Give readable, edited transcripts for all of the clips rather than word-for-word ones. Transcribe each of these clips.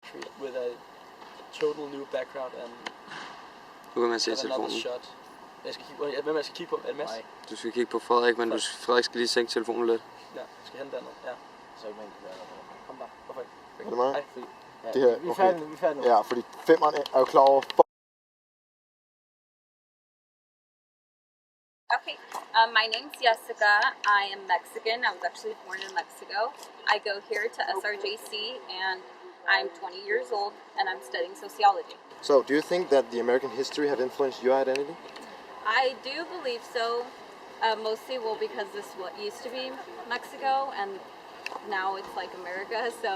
country with a total new background and Nu kan man se have another telefonen. shot. Hvem jeg skal kigge på? Er det Mads? Nej. Du skal kigge på Frederik, men Frederik skal lige sænke telefonen lidt. Ja, skal hente dernede. Ja. Så ikke man kan være der. Kom bare. Hvorfor ikke? Er det mig? Hej. Ja, Det her, vi er færdige nu, Ja, fordi femmeren er jo klar over... Okay, my name's Jessica. I am Mexican. I was actually born in Mexico. I go here to SRJC and I'm 20 years old and I'm studying sociology. So, do you think that the American history have influenced your identity? I do believe so, mostly because this what used to be Mexico and now it's like America, so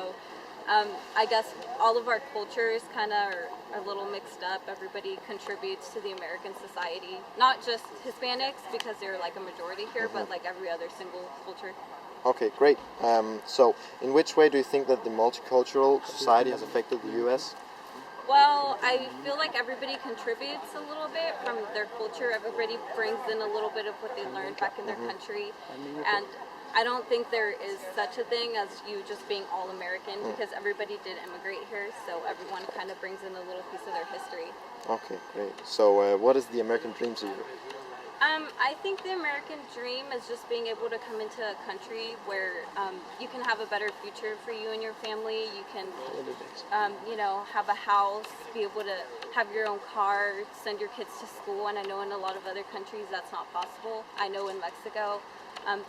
I guess all of our cultures kind of are a little mixed up. Everybody contributes to the American society, not just Hispanics because they're like a majority here, but like every other single culture. Okay, great. So, in which way do you think that the multicultural society has affected the U.S.? Well, I feel like everybody contributes a little bit from their culture. Everybody brings in a little bit of what they learned back in their country. And I don't think there is such a thing as you just being all American because everybody did immigrate here. So everyone kind of brings in a little piece of their history. Okay, great. So, what is the American dream to you? I think the American dream is just being able to come into a country where you can have a better future for you and your family. You can, have a house, be able to have your own car, send your kids to school. And I know in a lot of other countries that's not possible. I know in Mexico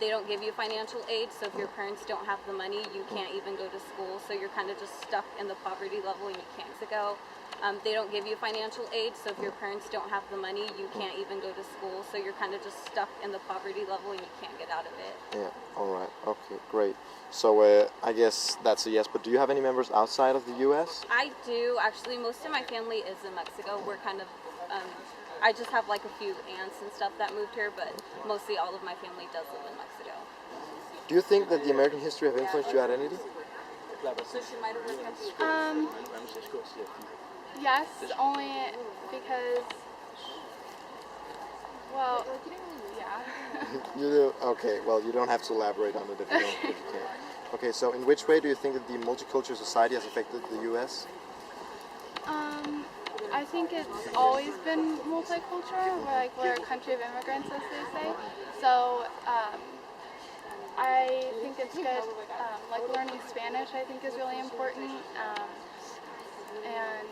they don't give you financial aid. So if your parents don't have the money, you can't even go to school. So you're kind of just stuck in the poverty level and you can't go. They don't give you financial aid, so if your parents don't have the money, you can't even go to school, so you're kind of just stuck in the poverty level and you can't get out of it. Yeah, alright, okay, great. So, I guess that's a yes, but do you have any members outside of the U.S.? I do, actually, most of my family is in Mexico. We're kind of, I just have like a few aunts and stuff that moved here, but mostly all of my family does live in Mexico. Do you think that the American history have influenced your identity? Yes, only because, well, yeah. You do? Okay, well, you don't have to elaborate on it if you can't. Okay, so in which way do you think that the multicultural society has affected the U.S.? I think it's always been multicultural. We're a country of immigrants, as they say. So, I think it's good. Learning Spanish, I think, is really important. And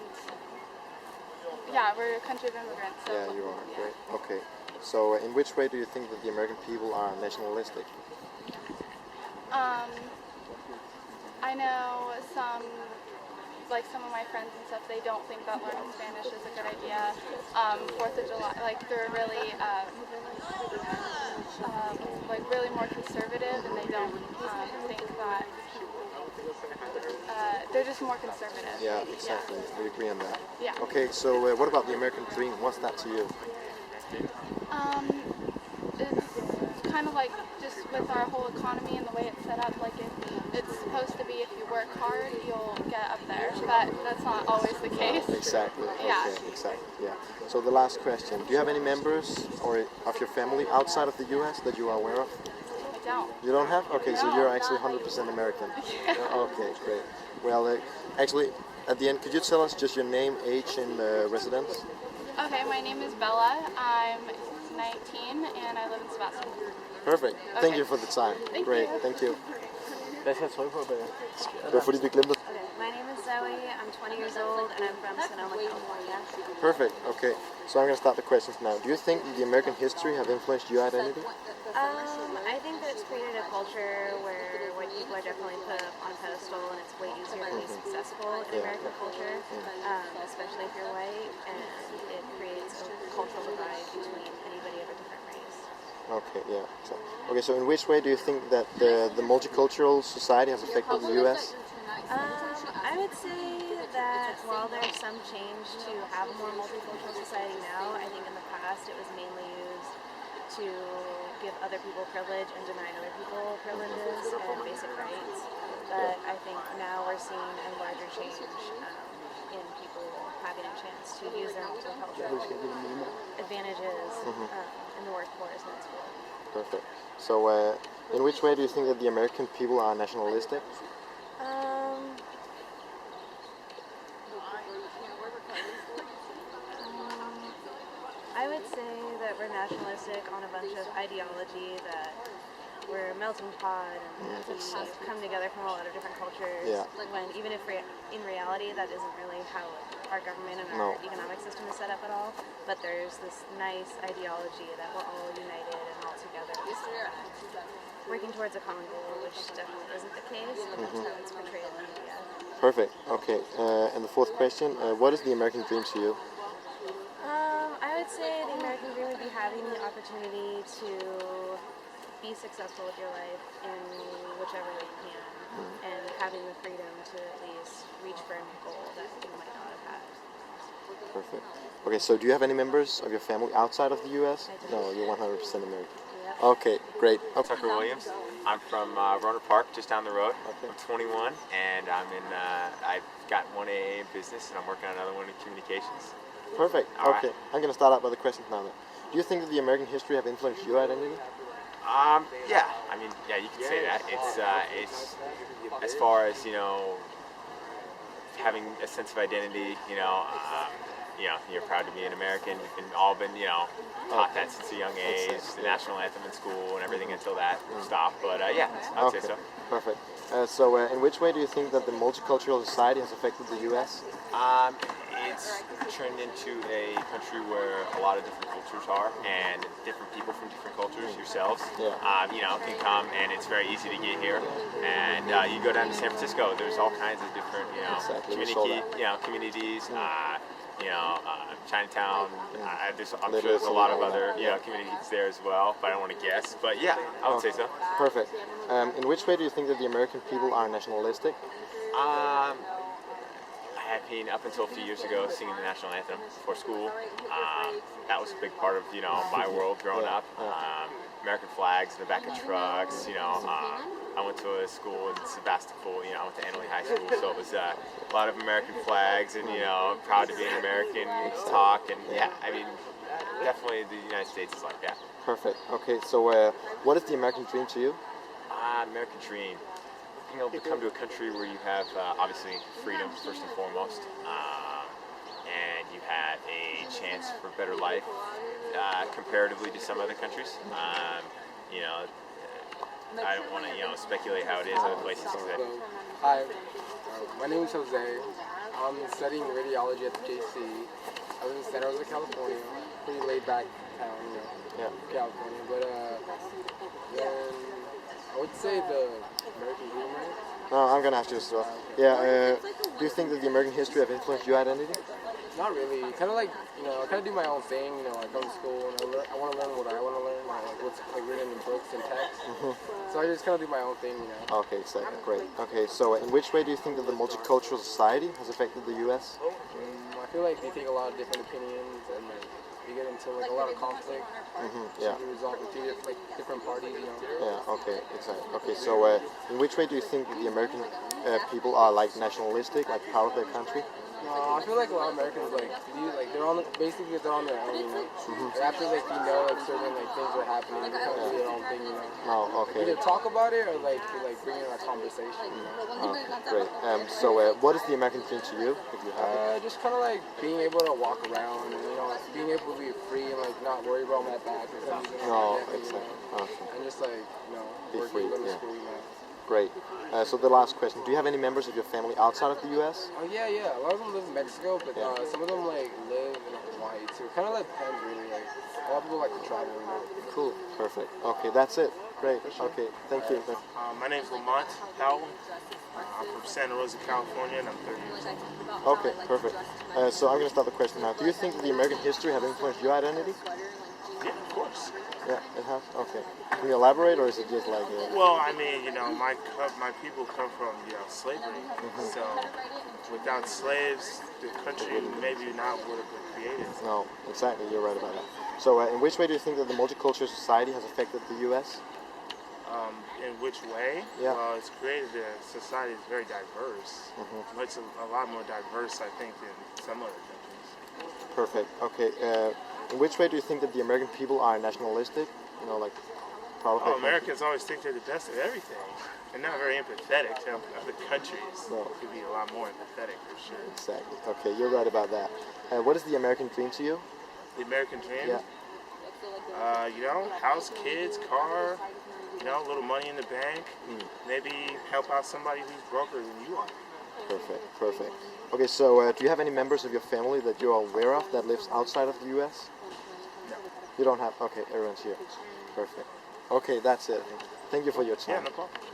yeah, we're a country of immigrants. So Yeah, you are. Great. Okay. So, in which way do you think that the American people are nationalistic? I know some of my friends and stuff, they don't think that learning Spanish is a good idea. 4th of July, they're really, really more conservative, and they don't think that, they're just more conservative. Yeah, exactly. Yeah. We agree on that. Yeah. Okay, so what about the American dream? What's that to you? It's kind of like just with our whole economy and the way it's set up, it's supposed to be if you work hard, you'll get up there, but that's not always the case. Exactly. Yeah. Okay, exactly. Yeah. So the last question: do you have any members of your family outside of the U.S. that you are aware of? I don't. You don't have? Okay, so No. you're actually 100% American. Okay, great. Well, actually, at the end, could you tell us just your name, age, and residence? Okay, my name is Bella. I'm 19 and I live in Sebastian. Perfect. Okay. Thank you for the time. Thank Great. you. Thank you. Hvad skal jeg trykke på, Bella? Det var fordi vi glemte. Okay, my name is Zoe, I'm 20 years old, and I'm from Sonoma, California. Perfect. Okay. So I'm going to start the questions now. Do you think the American history have influenced your identity? I think that it's created a culture where white people are definitely put up on a pedestal, and it's way easier to be successful in American culture, especially if you're white, and it creates a cultural divide between anybody of a different race. Okay, yeah. So in which way do you think that the multicultural society has affected the U.S.? I would say that while there's some change to have a more multicultural society now, I think in the past it was mainly used to give other people privilege and deny other people privileges and basic rights. But I think now we're seeing a larger change in people having a chance to use their multicultural advantages in the workforce and in school. Perfect. So in which way do you think that the American people are nationalistic? super nationalistic on a bunch of ideology that we're a melting pot and we come together from a lot of different cultures. Yeah. When even if in reality that isn't really how our government and our economic system is set up at all. But there's this nice ideology that we're all united and all together. Working towards a common goal, which definitely isn't the case, but that's how it's portrayed in the media. Perfect. Okay. And the fourth question: what is the American dream to you? I would say the American dream would be having the opportunity to be successful with your life in whichever way you can, and having the freedom to at least reach for a goal that you might not have had. Perfect. Okay. So, do you have any members of your family outside of the U.S.? I do. No, you're 100% American. Yep. Okay. Great. Okay. Tucker Williams. I'm from Roner Park, just down the road. Okay. I'm 21, and I've got one AA in business, and I'm working on another one in communications. Perfect. All right. Okay. I'm going to start out by the questions now. Then. Do you think that the American history have influenced your identity? Yeah. I mean, yeah, you can say that. It's as far as having a sense of identity. You're proud to be an American. You've been taught that since a young age. The national anthem in school and everything until that stopped. But yeah, I'd say so. Perfect. So, in which way do you think that the multicultural society has affected the U.S.? It's turned into a country where a lot of different cultures are, and different people from different cultures, yourselves, can come, and it's very easy to get here. And you go down to San Francisco, there's all kinds of different, communities. Chinatown. I'm sure there's a lot of other communities there as well, but I don't want to guess. But yeah, I would say so. Perfect. In which way do you think that the American people are nationalistic? I mean, up until a few years ago, singing the national anthem before school, that was a big part of my world growing up. American flags in the back of trucks. I went to a school in Sebastopol. I went to Annalee High School, so it was a lot of American flags, and proud to be an American. Talk, and yeah, I mean, definitely the United States is like that. Perfect. Okay, so what is the American dream to you? American dream. Being able to come to a country where you have obviously freedom first and foremost, and you have a chance for a better life comparatively to some other countries. I don't want to speculate how it is other places. Hi, my name is Jose. I'm studying radiology at the JC. I live in Santa Rosa, California. Pretty laid back town, California. But then I would say the American dream, right? No, I'm gonna ask you this as well. Yeah. Do you think that the American history have influenced your identity? Not really. Kind of like, I kind of do my own thing. I go to school and I want to learn what I want to learn, like what's written in books and text. So I just kind of do my own thing, Okay, so great. Okay, so in which way do you think that the multicultural society has affected the U.S.? I feel like they take a lot of different opinions and you get into a lot of conflict. Yeah. You resolve with different parties, Yeah. Okay. Exactly. Okay. So, in which way do you think that the American people are nationalistic, proud of their country? I feel like a lot of Americans they're on their own, After certain things are happening, they kind of do their own thing, Oh, okay. Either talk about it or bring in a conversation, Okay, great. So, what is the American dream to you, if you have it? Just kind of being able to walk around and being able to be free and not worry about my back or something. No, exactly. Okay. And just Be working, free, going to yeah. school, Great. So the last question: do you have any members of your family outside of the U.S.? Oh yeah. A lot of them live in Mexico, but some of them live in Hawaii too. Kind of depends really. A lot of people like to travel. Cool. Perfect. Okay, that's it. Great. Okay. Thank you. My name's Lamont Powell. I'm from Santa Rosa, California, and I'm 30 years old. Okay. Perfect. So I'm going to start the question now. Do you think that the American history have influenced your identity? Yeah, of course. Yeah, it has. Okay. Can you elaborate, or is it just like? Well, I mean, my people come from slavery. So without slaves, the country maybe not would have been created. No, exactly. You're right about that. So, in which way do you think that the multicultural society has affected the U.S.? In which way? Yeah. Well, it's created a society that's very diverse. It's a lot more diverse, I think, than some other countries. Perfect. Okay. In which way do you think that the American people are nationalistic? Proud of their country? Americans always think they're the best at everything. They're not very empathetic to other countries. No. Could be a lot more empathetic for sure. Exactly. Okay, you're right about that. What is the American dream to you? The American dream? Yeah. You know, house, kids, car, you know, a little money in the bank. Maybe help out somebody who's broker than you are. Perfect, perfect. Okay, so do you have any members of your family that you are aware of that lives outside of the U.S.? No. You don't have? Okay, everyone's here. Perfect. Okay, that's it. Thank you for your time. Yeah, no problem.